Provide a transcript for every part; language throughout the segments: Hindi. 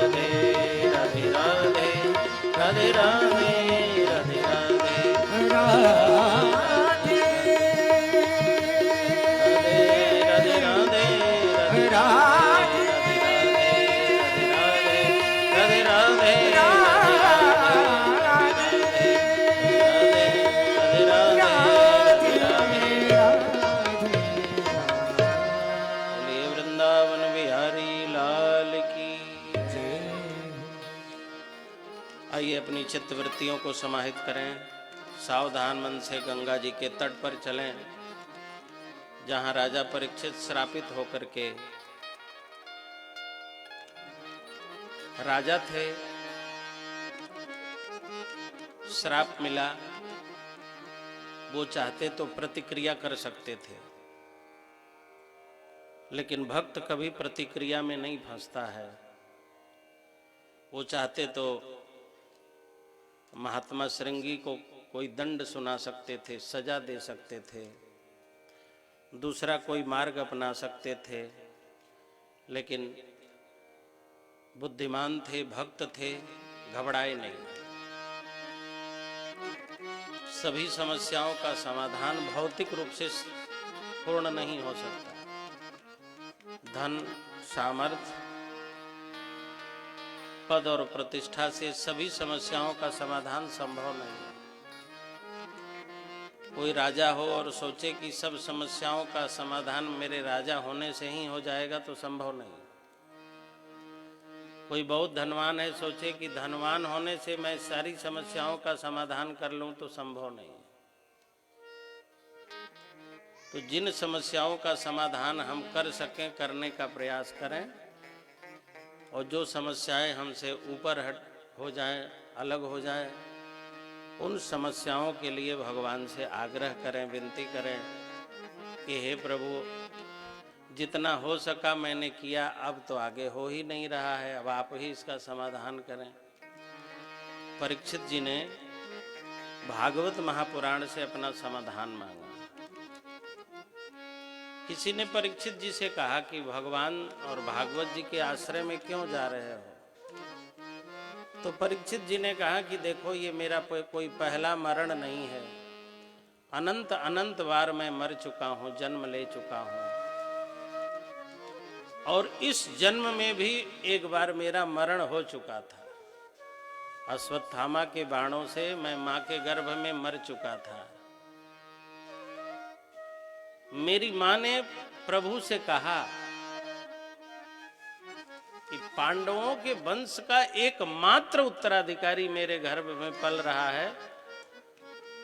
राधे राधे राधे राधे राधे राधे राधे राधे राधे राधे राधे राधे राधे बोलिए वृंदावन बिहारी लाल की जय। आइए अपनी चित्तवृत्तियों को समाहित करें, सावधान मन से गंगा जी के तट पर चलें, जहां राजा परीक्षित श्रापित होकर के राजा थे, श्राप मिला, वो चाहते तो प्रतिक्रिया कर सकते थे, लेकिन भक्त कभी प्रतिक्रिया में नहीं फंसता है। वो चाहते तो महात्मा श्रृंगी को कोई दंड सुना सकते थे, सजा दे सकते थे, दूसरा कोई मार्ग अपना सकते थे, लेकिन बुद्धिमान थे, भक्त थे, घबराए नहीं। सभी समस्याओं का समाधान भौतिक रूप से पूर्ण नहीं हो सकता। धन, सामर्थ्य, पद और प्रतिष्ठा से सभी समस्याओं का समाधान संभव नहीं है। कोई राजा हो और सोचे कि सब समस्याओं का समाधान मेरे राजा होने से ही हो जाएगा, तो संभव नहीं। कोई बहुत धनवान है, सोचे कि धनवान होने से मैं सारी समस्याओं का समाधान कर लूं, तो संभव नहीं। तो जिन समस्याओं का समाधान हम कर सकें, करने का प्रयास करें, और जो समस्याएं हमसे ऊपर हट हो जाएं, अलग हो जाएं, उन समस्याओं के लिए भगवान से आग्रह करें, विनती करें कि हे प्रभु, जितना हो सका मैंने किया, अब तो आगे हो ही नहीं रहा है, अब आप ही इसका समाधान करें। परीक्षित जी ने भागवत महापुराण से अपना समाधान मांगा। किसी ने परीक्षित जी से कहा कि भगवान और भागवत जी के आश्रय में क्यों जा रहे हो? तो परीक्षित जी ने कहा कि देखो, ये मेरा कोई पहला मरण नहीं है। अनंत अनंत बार मैं मर चुका हूं, जन्म ले चुका हूं, और इस जन्म में भी एक बार मेरा मरण हो चुका था। अश्वत्थामा के बाणों से मैं मां के गर्भ में मर चुका था। मेरी मां ने प्रभु से कहा कि पांडवों के वंश का एकमात्र उत्तराधिकारी मेरे गर्भ में पल रहा है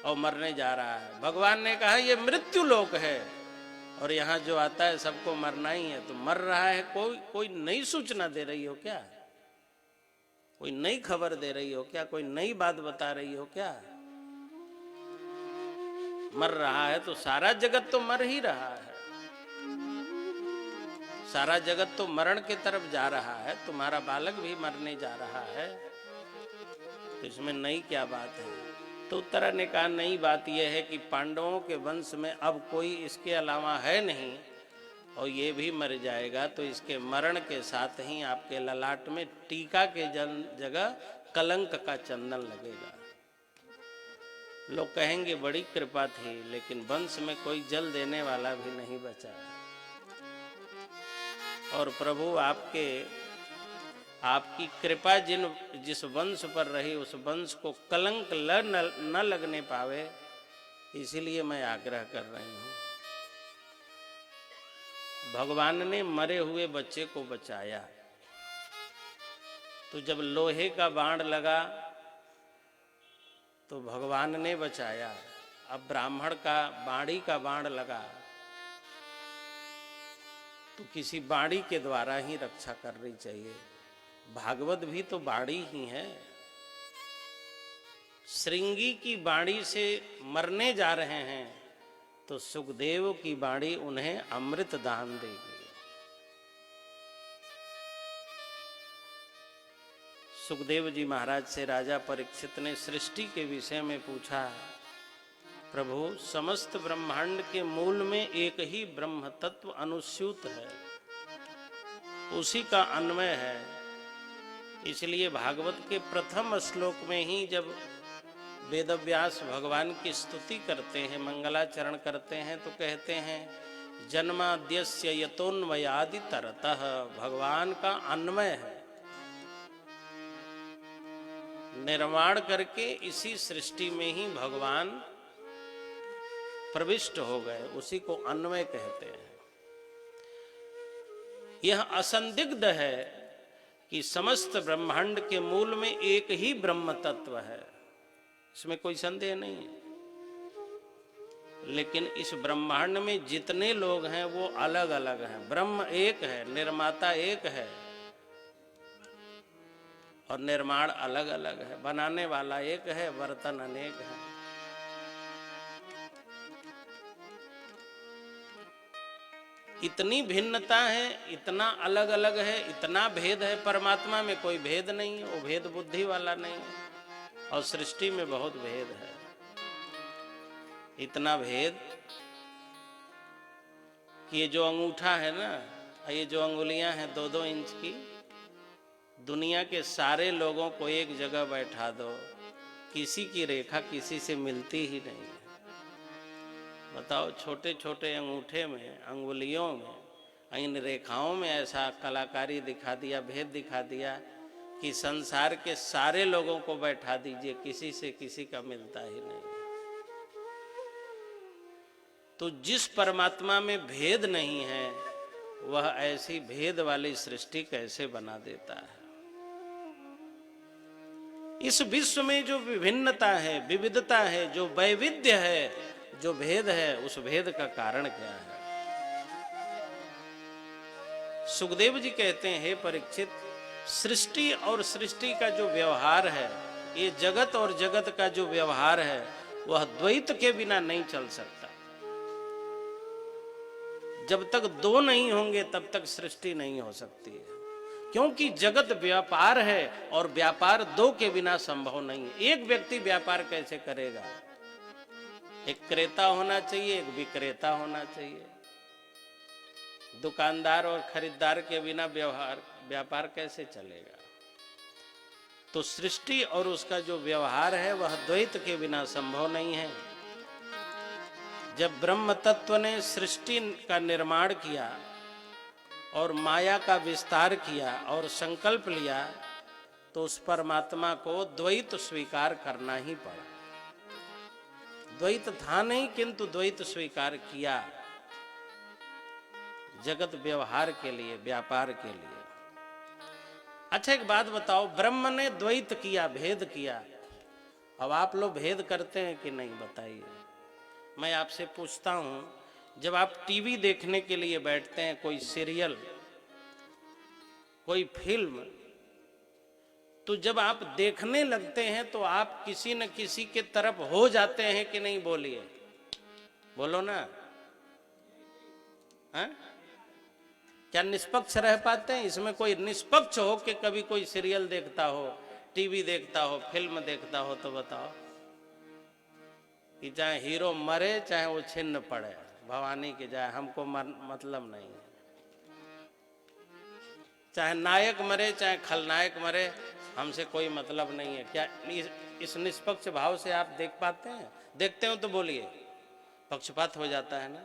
और मरने जा रहा है। भगवान ने कहा ये मृत्यु लोक है और यहाँ जो आता है सबको मरना ही है, तो मर रहा है। कोई नई सूचना दे रही हो क्या? कोई नई खबर दे रही हो क्या? कोई नई बात बता रही हो क्या? मर रहा है तो सारा जगत तो मर ही रहा है, सारा जगत तो मरण की तरफ जा रहा है। तुम्हारा बालक भी मरने जा रहा है, तो इसमें नई क्या बात है? तो उत्तरा ने कहा नई बात यह है कि पांडवों के वंश में अब कोई इसके अलावा है नहीं और ये भी मर जाएगा, तो इसके मरण के साथ ही आपके ललाट में टीका के जगह कलंक का चंदन लगेगा। लोग कहेंगे बड़ी कृपा थी, लेकिन वंश में कोई जल देने वाला भी नहीं बचा। और प्रभु आपकी कृपा जिस वंश पर रही, उस वंश को कलंक न लगने पावे, इसीलिए मैं आग्रह कर रही हूं। भगवान ने मरे हुए बच्चे को बचाया, तो जब लोहे का बाण लगा तो भगवान ने बचाया। अब ब्राह्मण का बाड़ी का बाण लगा तो किसी बाड़ी के द्वारा ही रक्षा करनी चाहिए। भागवत भी तो बाड़ी ही है। श्रृंगी की बाड़ी से मरने जा रहे हैं तो सुखदेव की बाड़ी उन्हें अमृत दान देगी। सुखदेव जी महाराज से राजा परीक्षित ने सृष्टि के विषय में पूछा। प्रभु, समस्त ब्रह्मांड के मूल में एक ही ब्रह्म तत्व अनुस्यूत है, उसी का अन्वय है। इसलिए भागवत के प्रथम श्लोक में ही जब वेदव्यास भगवान की स्तुति करते हैं, मंगलाचरण करते हैं, तो कहते हैं जन्माद्यस्य यतोन्वयादि तरतः। भगवान का अन्वय है, निर्माण करके इसी सृष्टि में ही भगवान प्रविष्ट हो गए, उसी को अन्वय कहते हैं। यह असंदिग्ध है कि समस्त ब्रह्मांड के मूल में एक ही ब्रह्म तत्व है, इसमें कोई संदेह नहीं है। लेकिन इस ब्रह्मांड में जितने लोग हैं वो अलग अलग हैं। ब्रह्म एक है, निर्माता एक है और निर्माण अलग अलग है। बनाने वाला एक है, बर्तन अनेक है। इतनी भिन्नता है, इतना अलग अलग है, इतना भेद है। परमात्मा में कोई भेद नहीं है, वो भेद बुद्धि वाला नहीं है। और सृष्टि में बहुत भेद है, इतना भेद कि ये जो अंगूठा है ना, ये जो अंगुलियां हैं 2-2 इंच की, दुनिया के सारे लोगों को एक जगह बैठा दो, किसी की रेखा किसी से मिलती ही नहीं है। बताओ, छोटे छोटे अंगूठे में, अंगुलियों में, इन रेखाओं में ऐसा कलाकारी दिखा दिया, भेद दिखा दिया कि संसार के सारे लोगों को बैठा दीजिए, किसी से किसी का मिलता ही नहीं। तो जिस परमात्मा में भेद नहीं है, वह ऐसी भेद वाली सृष्टि कैसे बना देता है? इस विश्व में जो विभिन्नता है, विविधता है, जो वैविध्य है, जो भेद है, उस भेद का कारण क्या है? सुखदेव जी कहते हैं, हे परीक्षित, सृष्टि और सृष्टि का जो व्यवहार है, ये जगत और जगत का जो व्यवहार है, वह द्वैत के बिना नहीं चल सकता। जब तक दो नहीं होंगे तब तक सृष्टि नहीं हो सकती है, क्योंकि जगत व्यापार है और व्यापार दो के बिना संभव नहीं है। एक व्यक्ति व्यापार कैसे करेगा? एक क्रेता होना चाहिए, एक विक्रेता होना चाहिए। दुकानदार और खरीदार के बिना व्यापार कैसे चलेगा? तो सृष्टि और उसका जो व्यवहार है वह द्वैत के बिना संभव नहीं है। जब ब्रह्म तत्व ने सृष्टि का निर्माण किया और माया का विस्तार किया और संकल्प लिया, तो उस परमात्मा को द्वैत स्वीकार करना ही पड़ा। द्वैत था नहीं, किंतु द्वैत स्वीकार किया जगत व्यवहार के लिए, व्यापार के लिए। अच्छा एक बात बताओ, ब्रह्म ने द्वैत किया, भेद किया, अब आप लोग भेद करते हैं कि नहीं बताइए? मैं आपसे पूछता हूं, जब आप टीवी देखने के लिए बैठते हैं, कोई सीरियल, कोई फिल्म, तो जब आप देखने लगते हैं तो आप किसी न किसी के तरफ हो जाते हैं कि नहीं? बोलिए, बोलो ना। है? क्या निष्पक्ष रह पाते हैं? इसमें कोई निष्पक्ष हो कि कभी कोई सीरियल देखता हो, टीवी देखता हो, फिल्म देखता हो, तो बताओ कि चाहे हीरो मरे चाहे वो छिन्न पड़े, भवानी की जाए, हमको मतलब नहीं है। चाहे नायक मरे चाहे खलनायक मरे, हमसे कोई मतलब नहीं है। क्या इस निष्पक्ष भाव से आप देख पाते हैं? देखते हो तो बोलिए, पक्षपात हो जाता है ना।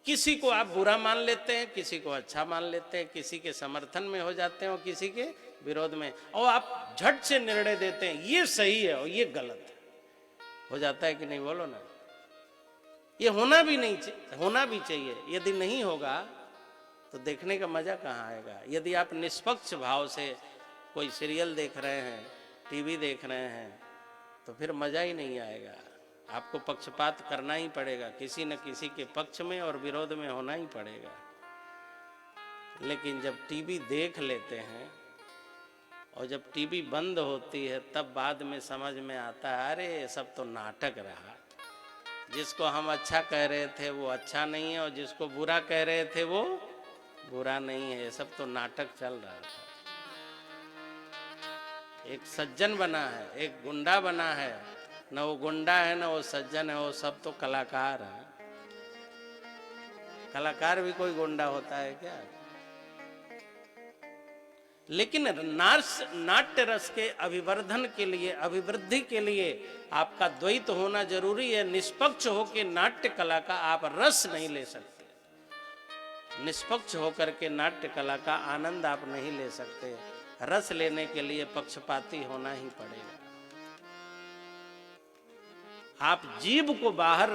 किसी को आप बुरा मान लेते हैं, किसी को अच्छा मान लेते हैं, किसी के समर्थन में हो जाते हैं और किसी के विरोध में, और आप झट से निर्णय देते हैं ये सही है और ये गलत है। हो जाता है कि नहीं? बोलो ना। ये होना भी नहीं चाहिए, होना भी चाहिए। यदि नहीं होगा तो देखने का मजा कहाँ आएगा? यदि आप निष्पक्ष भाव से कोई सीरियल देख रहे हैं, टीवी देख रहे हैं, तो फिर मजा ही नहीं आएगा। आपको पक्षपात करना ही पड़ेगा, किसी न किसी के पक्ष में और विरोध में होना ही पड़ेगा। लेकिन जब टीवी देख लेते हैं और जब टीवी बंद होती है, तब बाद में समझ में आता है, अरे ये सब तो नाटक रहा। जिसको हम अच्छा कह रहे थे वो अच्छा नहीं है, और जिसको बुरा कह रहे थे वो बुरा नहीं है। ये सब तो नाटक चल रहा था। एक सज्जन बना है, एक गुंडा बना है, न वो गुंडा है न वो सज्जन है, वो सब तो कलाकार है। कलाकार भी कोई गुंडा होता है क्या? लेकिन नाट्य रस के अभिवर्धन के लिए, अभिवृद्धि के लिए आपका द्वैत होना जरूरी है। निष्पक्ष होकर नाट्य कला का आप रस नहीं ले सकते। निष्पक्ष होकर के नाट्य कला का आनंद आप नहीं ले सकते। रस लेने के लिए पक्षपाती होना ही पड़ेगा। आप जीभ को बाहर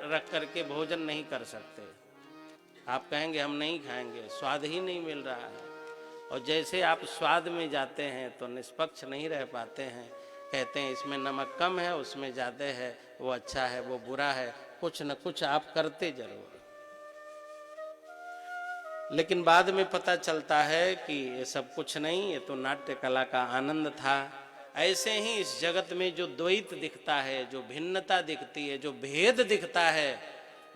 रख करके भोजन नहीं कर सकते। आप कहेंगे हम नहीं खाएंगे, स्वाद ही नहीं मिल रहा है। और जैसे आप स्वाद में जाते हैं तो निष्पक्ष नहीं रह पाते हैं। कहते हैं इसमें नमक कम है, उसमें ज़्यादा है, वो अच्छा है, वो बुरा है, कुछ न कुछ आप करते जरूर। लेकिन बाद में पता चलता है कि ये सब कुछ नहीं, ये तो नाट्य कला का आनंद था। ऐसे ही इस जगत में जो द्वैत दिखता है, जो भिन्नता दिखती है, जो भेद दिखता है,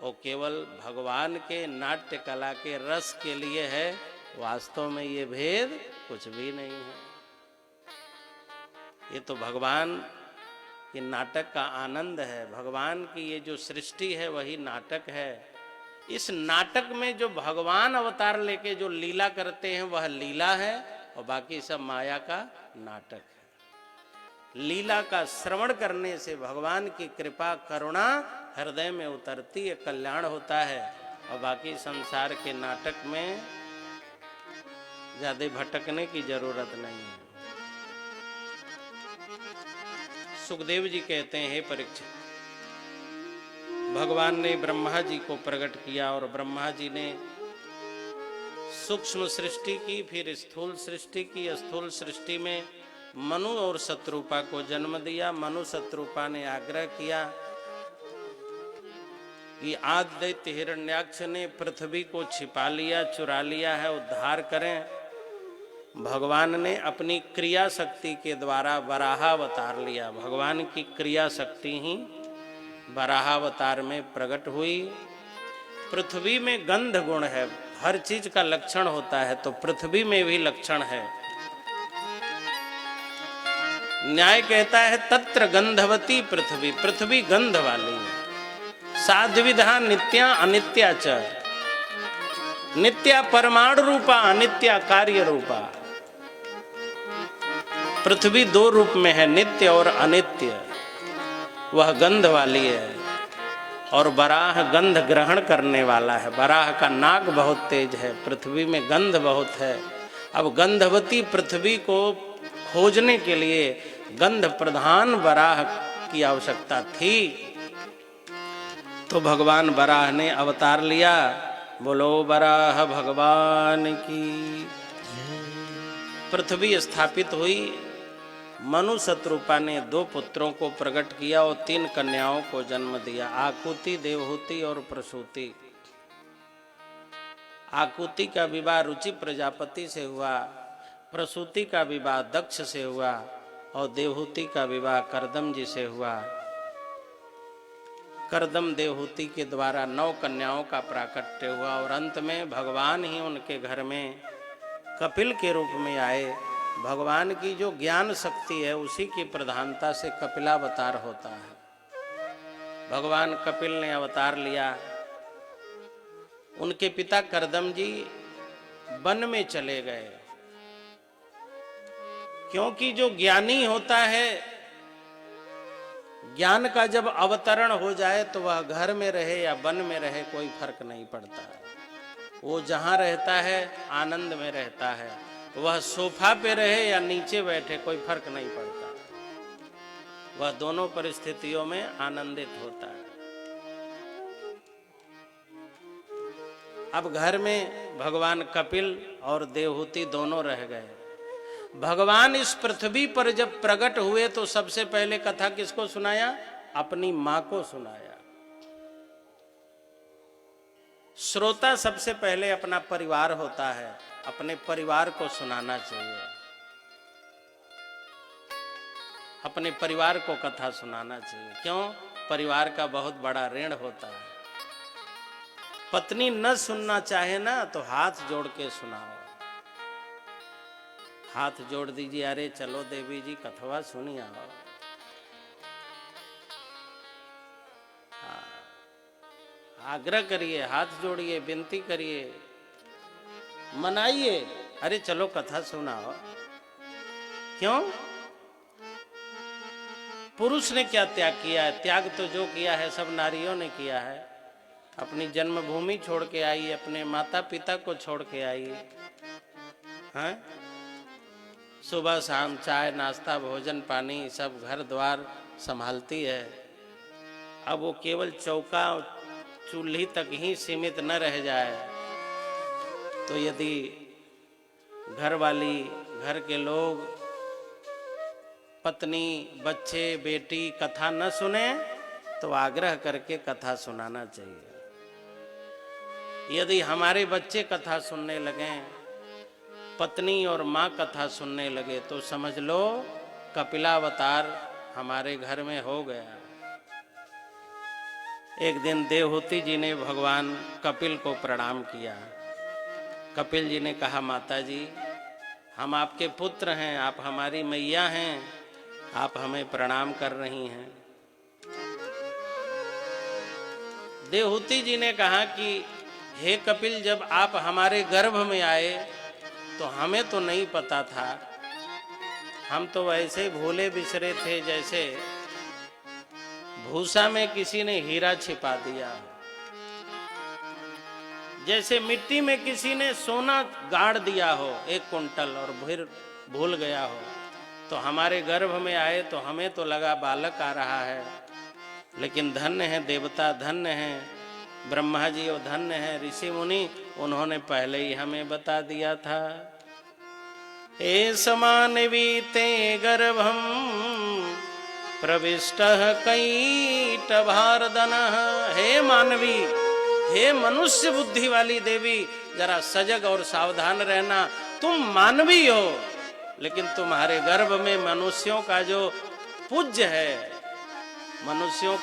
वो केवल भगवान के नाट्य कला के रस के लिए है। वास्तव में ये भेद कुछ भी नहीं है। ये तो भगवान के नाटक का आनंद है। भगवान की ये जो सृष्टि है वही नाटक है। इस नाटक में जो भगवान अवतार लेके जो लीला करते हैं वह लीला है, और बाकी सब माया का नाटक है। लीला का श्रवण करने से भगवान की कृपा करुणा हृदय में उतरती है, कल्याण होता है, और बाकी संसार के नाटक में ज्यादा भटकने की जरूरत नहीं है। सुखदेव जी कहते हैं, हे परीक्षित, भगवान ने ब्रह्मा जी को प्रकट किया और ब्रह्मा जी ने सूक्ष्म सृष्टि की, फिर स्थूल सृष्टि की। स्थूल सृष्टि में मनु और शत्रुपा को जन्म दिया। मनु शत्रुपा ने आग्रह किया कि आदि दैत्य हिरण्याक्ष ने पृथ्वी को छिपा लिया, चुरा लिया है, उद्धार करें। भगवान ने अपनी क्रिया शक्ति के द्वारा वराहावतार लिया। भगवान की क्रिया शक्ति ही वराहावतार में प्रकट हुई। पृथ्वी में गंध गुण है, हर चीज का लक्षण होता है, तो पृथ्वी में भी लक्षण है। न्याय कहता है तत्र गंधवती पृथ्वी, पृथ्वी गंध वाली है। साध्विधा नित्या अनित्या च, नित्या परमाणु रूपा अनित्या कार्य रूपा। पृथ्वी दो रूप में है, नित्य और अनित्य। वह गंध वाली है और वराह गंध ग्रहण करने वाला है। वराह का नाक बहुत तेज है, पृथ्वी में गंध बहुत है। अब गंधवती पृथ्वी को खोजने के लिए गंध प्रधान वराह की आवश्यकता थी, तो भगवान वराह ने अवतार लिया। बोलो वराह भगवान की। पृथ्वी स्थापित हुई। मनु शत्रुपा ने 2 पुत्रों को प्रकट किया और 3 कन्याओं को जन्म दिया, आकुति, देवहूति और प्रसूति। आकुति का विवाह रुचि प्रजापति से हुआ, प्रसूति का विवाह दक्ष से हुआ और देवहूति का विवाह करदम जी से हुआ। करदम देवहूति के द्वारा 9 कन्याओं का प्राकट्य हुआ और अंत में भगवान ही उनके घर में कपिल के रूप में आए। भगवान की जो ज्ञान शक्ति है उसी की प्रधानता से कपिलावतार होता है। भगवान कपिल ने अवतार लिया। उनके पिता करदम जी वन में चले गए, क्योंकि जो ज्ञानी होता है, ज्ञान का जब अवतरण हो जाए तो वह घर में रहे या वन में रहे कोई फर्क नहीं पड़ता है। वो जहां रहता है आनंद में रहता है, वह सोफा पे रहे या नीचे बैठे कोई फर्क नहीं पड़ता, वह दोनों परिस्थितियों में आनंदित होता है। अब घर में भगवान कपिल और देवहूति दोनों रह गए। भगवान इस पृथ्वी पर जब प्रकट हुए तो सबसे पहले कथा किसको सुनाया? अपनी मां को सुनाया। श्रोता सबसे पहले अपना परिवार होता है, अपने परिवार को सुनाना चाहिए, अपने परिवार को कथा सुनाना चाहिए। क्यों? परिवार का बहुत बड़ा ऋण होता है। पत्नी न सुनना चाहे ना तो हाथ जोड़ के सुनाओ, हाथ जोड़ दीजिए, अरे चलो देवी जी कथवा सुनी आओ। आग्रह करिए, हाथ जोड़िए, विनती करिए, मनाइए, अरे चलो कथा सुनाओ। क्यों? पुरुष ने क्या त्याग किया है? त्याग तो जो किया है सब नारियों ने किया है। अपनी जन्मभूमि छोड़ के आई, अपने माता पिता को छोड़ के आई, हैं? सुबह शाम चाय नाश्ता भोजन पानी सब घर द्वार संभालती है। अब वो केवल चौका चूल्ही तक ही सीमित न रह जाए तो यदि घर वाली, घर के लोग, पत्नी, बच्चे, बेटी कथा न सुने तो आग्रह करके कथा सुनाना चाहिए। यदि हमारे बच्चे कथा सुनने लगे, पत्नी और माँ कथा सुनने लगे तो समझ लो कपिलावतार हमारे घर में हो गया। एक दिन देवहूति जी ने भगवान कपिल को प्रणाम किया। कपिल जी ने कहा, माता जी हम आपके पुत्र हैं, आप हमारी मैया हैं, आप हमें प्रणाम कर रही हैं। देवहूति जी ने कहा कि हे कपिल, जब आप हमारे गर्भ में आए तो हमें तो नहीं पता था, हम तो वैसे भूले बिसरे थे जैसे भूसा में किसी ने हीरा छिपा दिया, जैसे मिट्टी में किसी ने सोना गाड़ दिया हो 1 कुंटल और फिर भूल गया हो। तो हमारे गर्भ में आए तो हमें तो लगा बालक आ रहा है, लेकिन धन्य है देवता, धन्य है ब्रह्मा जी और धन्य है ऋषि मुनि, उन्होंने पहले ही हमें बता दिया था। हे समानवीते गर्भम प्रविष्टः कैटभार्दनः। हे मानवी, हे मनुष्य बुद्धि वाली देवी, जरा सजग और सावधान रहना। तुम मानवी हो लेकिन तुम्हारे गर्भ में मनुष्यों का जो पूज्य है, मनुष्यों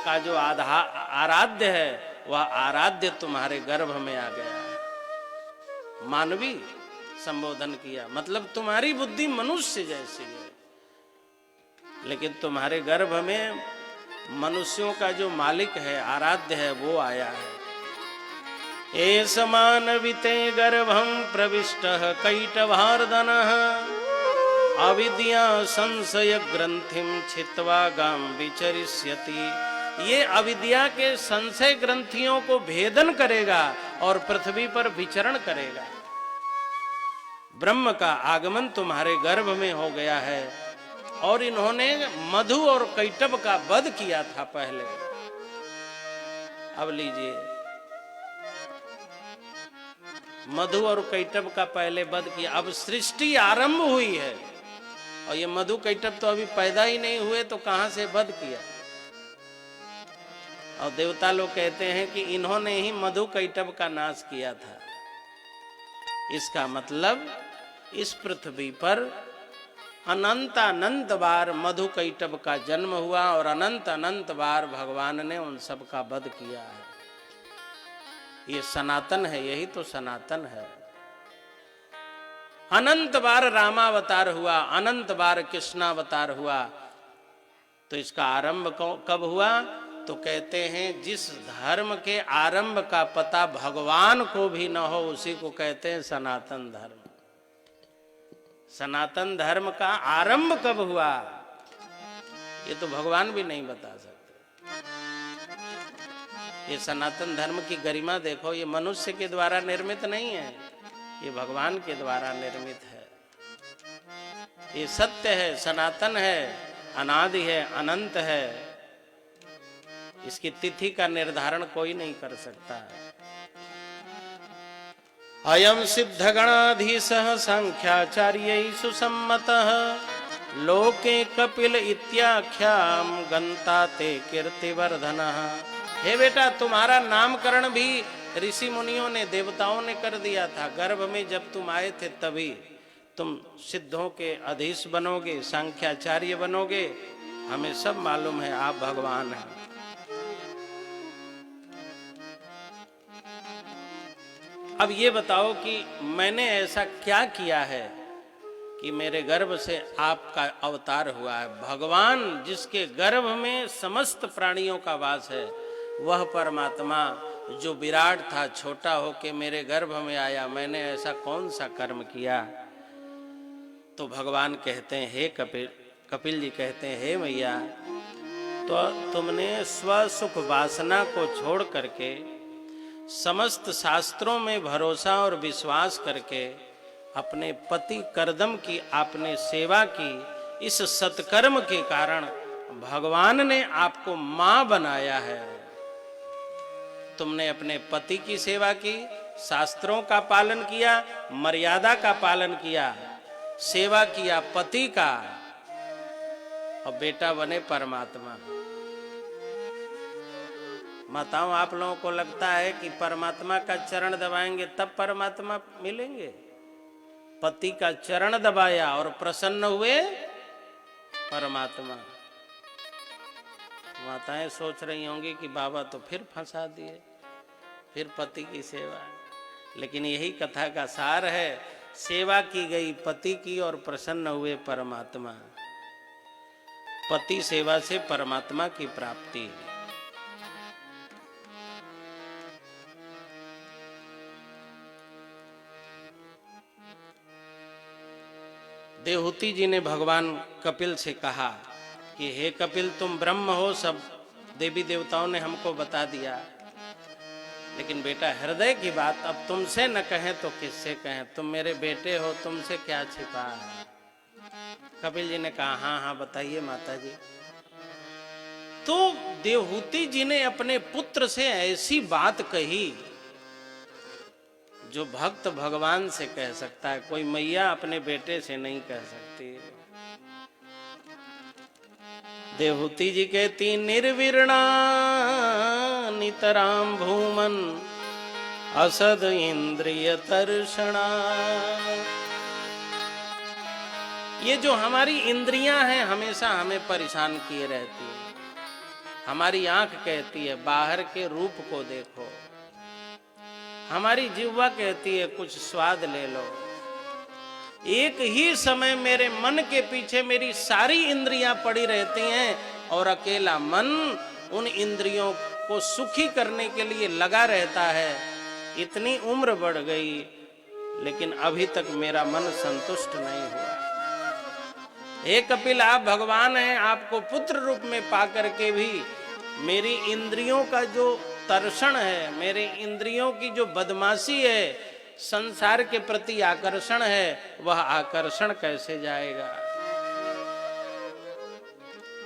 का जो आराध्य है, वह आराध्य तुम्हारे गर्भ में आ गया है। मानवी संबोधन किया, मतलब तुम्हारी बुद्धि मनुष्य जैसी है, लेकिन तुम्हारे गर्भ में मनुष्यों का जो मालिक है, आराध्य है, वो आया है। ए समानविते गर्भं प्रविष्टः कैटभार्दनः अविद्या संशय ग्रंथिम छित्वा गाम विचरिष्यति। ये अविद्या के संशय ग्रंथियों को भेदन करेगा और पृथ्वी पर विचरण करेगा। ब्रह्म का आगमन तुम्हारे गर्भ में हो गया है और इन्होंने मधु और कैटभ का वध किया था पहले। अब लीजिए, मधु और कैटभ का पहले वध किया, अब सृष्टि आरंभ हुई है और ये मधु कैटभ तो अभी पैदा ही नहीं हुए, तो कहां से वध किया। और देवता लोग कहते हैं कि इन्होंने ही मधु कैटभ का नाश किया था। इसका मतलब इस पृथ्वी पर अनंत अनंत बार मधु कैटभ का जन्म हुआ और अनंत अनंत बार भगवान ने उन सब का वध किया है। ये सनातन है, यही तो सनातन है। अनंत बार रामावतार हुआ, अनंत बार कृष्णावतार हुआ। तो इसका आरंभ कब हुआ? तो कहते हैं जिस धर्म के आरंभ का पता भगवान को भी न हो, उसी को कहते हैं सनातन धर्म। सनातन धर्म का आरंभ कब हुआ, ये तो भगवान भी नहीं बता सकते। ये सनातन धर्म की गरिमा देखो, ये मनुष्य के द्वारा निर्मित नहीं है, ये भगवान के द्वारा निर्मित है। ये सत्य है, सनातन है, अनादि है, अनंत है। इसकी तिथि का निर्धारण कोई नहीं कर सकता है। अयम सिद्ध गणाधीशः सांख्याचार्यैः सुसम्मतः लोके कपिल इत्याख्याम गंता ते कीर्तिवर्धनः। हे बेटा, तुम्हारा नामकरण भी ऋषि मुनियों ने, देवताओं ने कर दिया था। गर्भ में जब तुम आए थे तभी तुम सिद्धों के अधीश बनोगे, सांख्याचार्य बनोगे। हमें सब मालूम है आप भगवान हैं। अब ये बताओ कि मैंने ऐसा क्या किया है कि मेरे गर्भ से आपका अवतार हुआ है। भगवान जिसके गर्भ में समस्त प्राणियों का वास है, वह परमात्मा जो विराट था, छोटा होके मेरे गर्भ में आया, मैंने ऐसा कौन सा कर्म किया। तो भगवान कहते हैं, हे कपिल जी कहते हैं, हे मैया, तो तुमने स्वसुख वासना को छोड़ करके समस्त शास्त्रों में भरोसा और विश्वास करके अपने पति करदम की आपने सेवा की। इस सत्कर्म के कारण भगवान ने आपको मां बनाया है। तुमने अपने पति की सेवा की, शास्त्रों का पालन किया, मर्यादा का पालन किया, सेवा किया पति का, और बेटा बने परमात्मा। माताओं, आप लोगों को लगता है कि परमात्मा का चरण दबाएंगे तब परमात्मा मिलेंगे? पति का चरण दबाया और प्रसन्न हुए परमात्मा। माताएं सोच रही होंगी कि बाबा तो फिर फंसा दिए, फिर पति की सेवा। लेकिन यही कथा का सार है, सेवा की गई पति की और प्रसन्न हुए परमात्मा। पति सेवा से परमात्मा की प्राप्ति। देवहूति जी ने भगवान कपिल से कहा कि हे कपिल, तुम ब्रह्म हो, सब देवी देवताओं ने हमको बता दिया, लेकिन बेटा हृदय की बात अब तुमसे न कहें तो किससे कहें? तुम मेरे बेटे हो, तुमसे क्या छिपा है? कपिल जी ने कहा, हाँ हाँ बताइए माता जी। तो देवहूति जी ने अपने पुत्र से ऐसी बात कही जो भक्त भगवान से कह सकता है, कोई मैया अपने बेटे से नहीं कह सकती। देवहूति जी कहती, निर्विरणा नितराम भूमन असद इंद्रिय तर्षणा। ये जो हमारी इंद्रियां हैं हमेशा हमें परेशान किए रहती है। हमारी आंख कहती है बाहर के रूप को देखो, हमारी जिह्वा कहती है कुछ स्वाद ले लो। एक ही समय मेरे मन के पीछे मेरी सारी इंद्रियां पड़ी रहती हैं और अकेला मन उन इंद्रियों को सुखी करने के लिए लगा रहता है। इतनी उम्र बढ़ गई लेकिन अभी तक मेरा मन संतुष्ट नहीं हुआ। हे कपिल, आप भगवान हैं, आपको पुत्र रूप में पाकर के भी मेरी इंद्रियों का जो तर्षण है, मेरे इंद्रियों की जो बदमाशी है, संसार के प्रति आकर्षण है, वह आकर्षण कैसे जाएगा।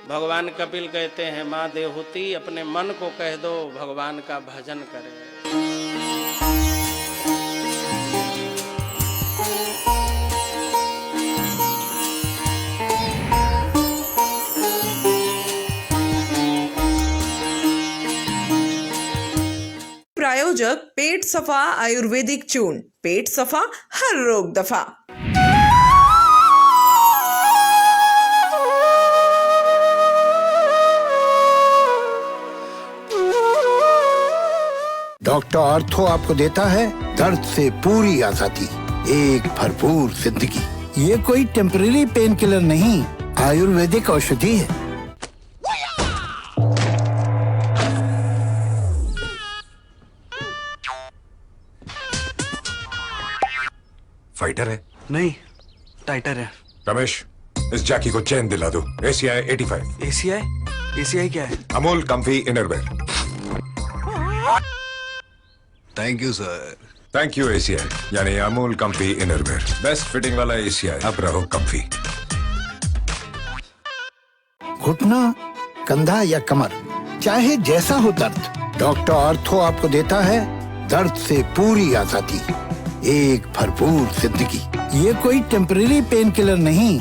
भगवान कपिल कहते हैं, मां देवहूति अपने मन को कह दो भगवान का भजन करे। प्रायोजक पेट सफा आयुर्वेदिक चूर्ण, पेट सफा हर रोग दफा। डॉक्टर ऑर्थो आपको देता है दर्द से पूरी आजादी, एक भरपूर जिंदगी। ये कोई टेम्परेरी पेन किलर नहीं, आयुर्वेदिक औषधि है। फाइटर है? नहीं, टाइटर है। रमेश, इस जैकी को चैन दिला दो। ACI 85। ACI क्या है? Amul comfy innerwear. Thank you sir. Thank you ACI, यानी Amul comfy innerwear, best fitting वाला ACI। अब रहो कंफी। घुटना, कंधा या कमर, चाहे जैसा हो दर्द, डॉक्टर ऑर्थो आपको देता है दर्द से पूरी आजादी, एक भरपूर जिंदगी। ये कोई टेम्परेरी पेन किलर नहीं,